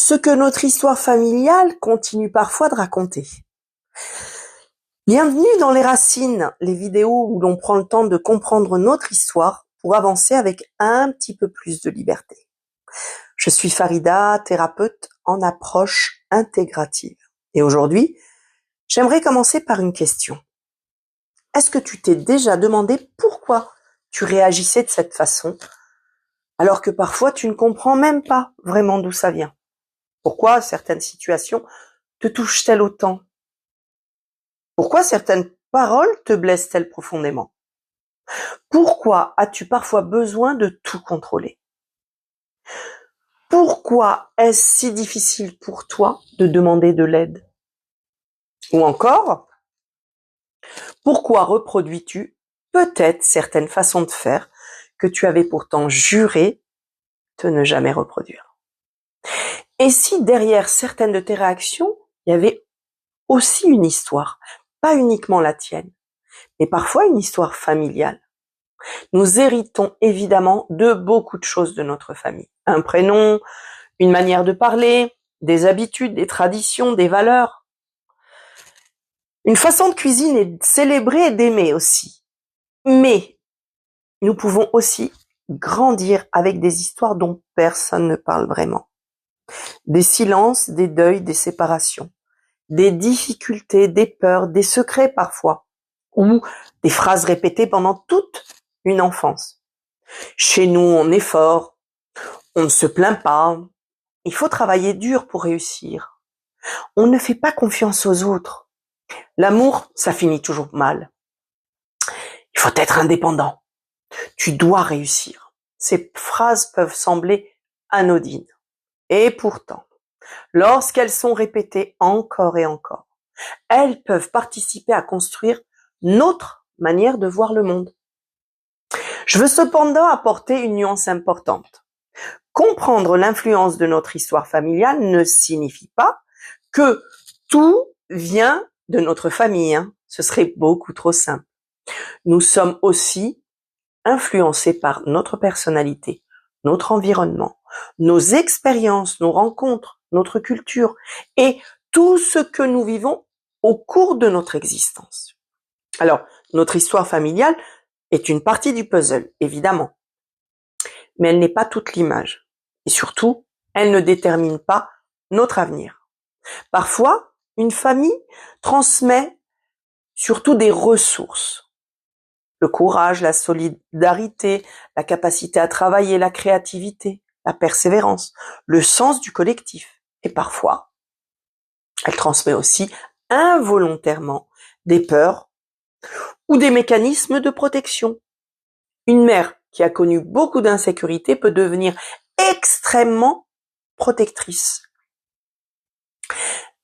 ce que notre histoire familiale continue parfois de raconter. Bienvenue dans Les Racines, les vidéos où l'on prend le temps de comprendre notre histoire pour avancer avec un petit peu plus de liberté. Je suis Farida, thérapeute en approche intégrative. Et aujourd'hui, j'aimerais commencer par une question. Est-ce que tu t'es déjà demandé pourquoi tu réagissais de cette façon, alors que parfois tu ne comprends même pas vraiment d'où ça vient? Pourquoi certaines situations te touchent-elles autant? Pourquoi certaines paroles te blessent-elles profondément? Pourquoi as-tu parfois besoin de tout contrôler? Pourquoi est-ce si difficile pour toi de demander de l'aide? Ou encore, pourquoi reproduis-tu peut-être certaines façons de faire que tu avais pourtant juré de ne jamais reproduire? Et si derrière certaines de tes réactions, il y avait aussi une histoire, pas uniquement la tienne, mais parfois une histoire familiale? Nous héritons évidemment de beaucoup de choses de notre famille. Un prénom, une manière de parler, des habitudes, des traditions, des valeurs. Une façon de cuisiner, de célébrer et d'aimer aussi. Mais nous pouvons aussi grandir avec des histoires dont personne ne parle vraiment. Des silences, des deuils, des séparations, des difficultés, des peurs, des secrets parfois, ou des phrases répétées pendant toute une enfance. Chez nous, on est fort, on ne se plaint pas, il faut travailler dur pour réussir. On ne fait pas confiance aux autres. L'amour, ça finit toujours mal. Il faut être indépendant. Tu dois réussir. Ces phrases peuvent sembler anodines. Et pourtant, lorsqu'elles sont répétées encore et encore, elles peuvent participer à construire notre manière de voir le monde. Je veux cependant apporter une nuance importante. Comprendre l'influence de notre histoire familiale ne signifie pas que tout vient de notre famille. Ce serait beaucoup trop simple. Nous sommes aussi influencés par notre personnalité, notre environnement, nos expériences, nos rencontres, notre culture et tout ce que nous vivons au cours de notre existence. Alors, notre histoire familiale est une partie du puzzle, évidemment, mais elle n'est pas toute l'image. Et surtout, elle ne détermine pas notre avenir. Parfois, une famille transmet surtout des ressources. Le courage, la solidarité, la capacité à travailler, la créativité, la persévérance, le sens du collectif. Et parfois, elle transmet aussi involontairement des peurs ou des mécanismes de protection. Une mère qui a connu beaucoup d'insécurité peut devenir extrêmement protectrice.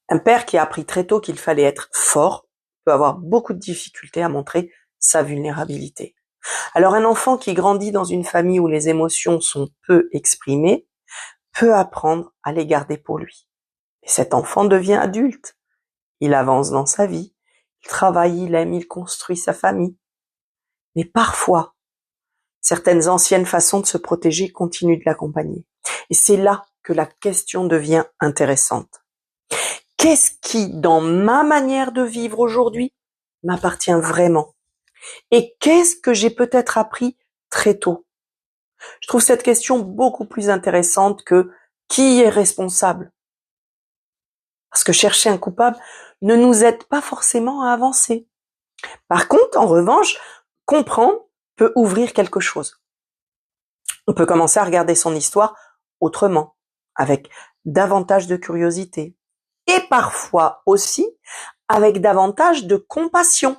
Un père qui a appris très tôt qu'il fallait être fort peut avoir beaucoup de difficultés à montrer sa vulnérabilité. Alors un enfant qui grandit dans une famille où les émotions sont peu exprimées peut apprendre à les garder pour lui. Et cet enfant devient adulte. Il avance dans sa vie, il travaille, il aime, il construit sa famille. Mais parfois, certaines anciennes façons de se protéger continuent de l'accompagner. Et c'est là que la question devient intéressante. Qu'est-ce qui, dans ma manière de vivre aujourd'hui, m'appartient vraiment? Et qu'est-ce que j'ai peut-être appris très tôt? Je trouve cette question beaucoup plus intéressante que qui est responsable? Parce que chercher un coupable ne nous aide pas forcément à avancer. Par contre, en revanche, comprendre peut ouvrir quelque chose. On peut commencer à regarder son histoire autrement, avec davantage de curiosité. Et parfois aussi avec davantage de compassion.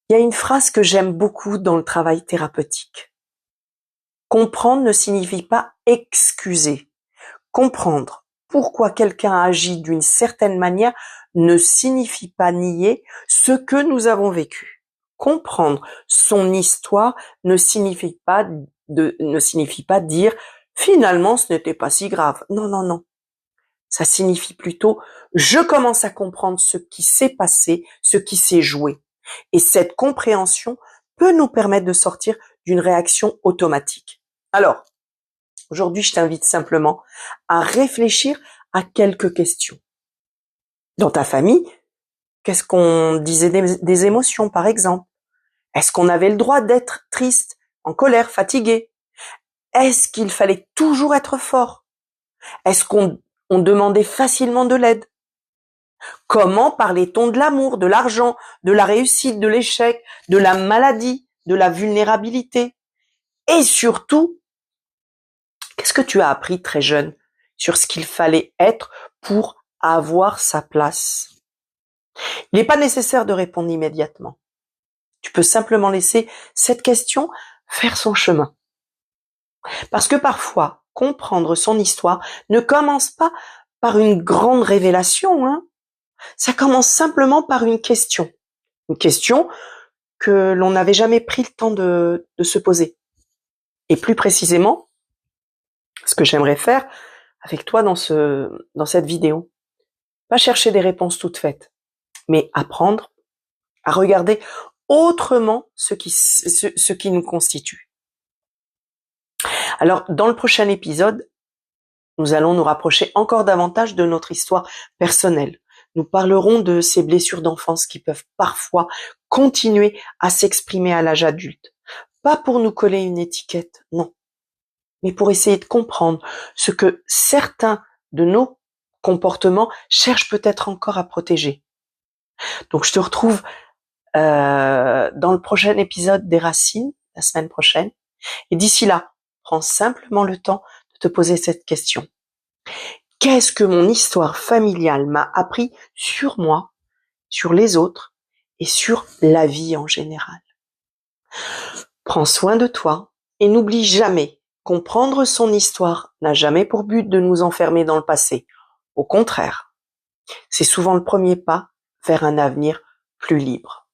Il y a une phrase que j'aime beaucoup dans le travail thérapeutique. Comprendre ne signifie pas excuser. Comprendre pourquoi quelqu'un agit d'une certaine manière ne signifie pas nier ce que nous avons vécu. Comprendre son histoire ne signifie pas dire finalement ce n'était pas si grave. Non, non, non. Ça signifie plutôt je commence à comprendre ce qui s'est passé, ce qui s'est joué. Et cette compréhension peut nous permettre de sortir d'une réaction automatique. Alors, Aujourd'hui, je t'invite simplement à réfléchir à quelques questions. Dans ta famille, qu'est-ce qu'on disait des émotions, par exemple? Est-ce qu'on avait le droit d'être triste, en colère, fatigué? Est-ce qu'il fallait toujours être fort? Est-ce qu'on demandait facilement de l'aide? Comment parlait-on de l'amour, de l'argent, de la réussite, de l'échec, de la maladie, de la vulnérabilité? Et surtout, qu'est-ce que tu as appris très jeune sur ce qu'il fallait être pour avoir sa place? Il n'est pas nécessaire de répondre immédiatement. Tu peux simplement laisser cette question faire son chemin. Parce que parfois, comprendre son histoire ne commence pas par une grande révélation, hein. Ça commence simplement par une question. Une question que l'on n'avait jamais pris le temps de se poser. Et plus précisément, ce que j'aimerais faire avec toi dans cette vidéo, pas chercher des réponses toutes faites, mais apprendre à regarder autrement ce qui nous constitue. Alors, dans le prochain épisode, nous allons nous rapprocher encore davantage de notre histoire personnelle. Nous parlerons de ces blessures d'enfance qui peuvent parfois continuer à s'exprimer à l'âge adulte. Pas pour nous coller une étiquette, non, mais pour essayer de comprendre ce que certains de nos comportements cherchent peut-être encore à protéger. Donc je te retrouve dans le prochain épisode des Racines, la semaine prochaine. Et d'ici là, prends simplement le temps de te poser cette question. Qu'est-ce que mon histoire familiale m'a appris sur moi, sur les autres et sur la vie en général? Prends soin de toi et n'oublie jamais, comprendre son histoire n'a jamais pour but de nous enfermer dans le passé. Au contraire, c'est souvent le premier pas vers un avenir plus libre.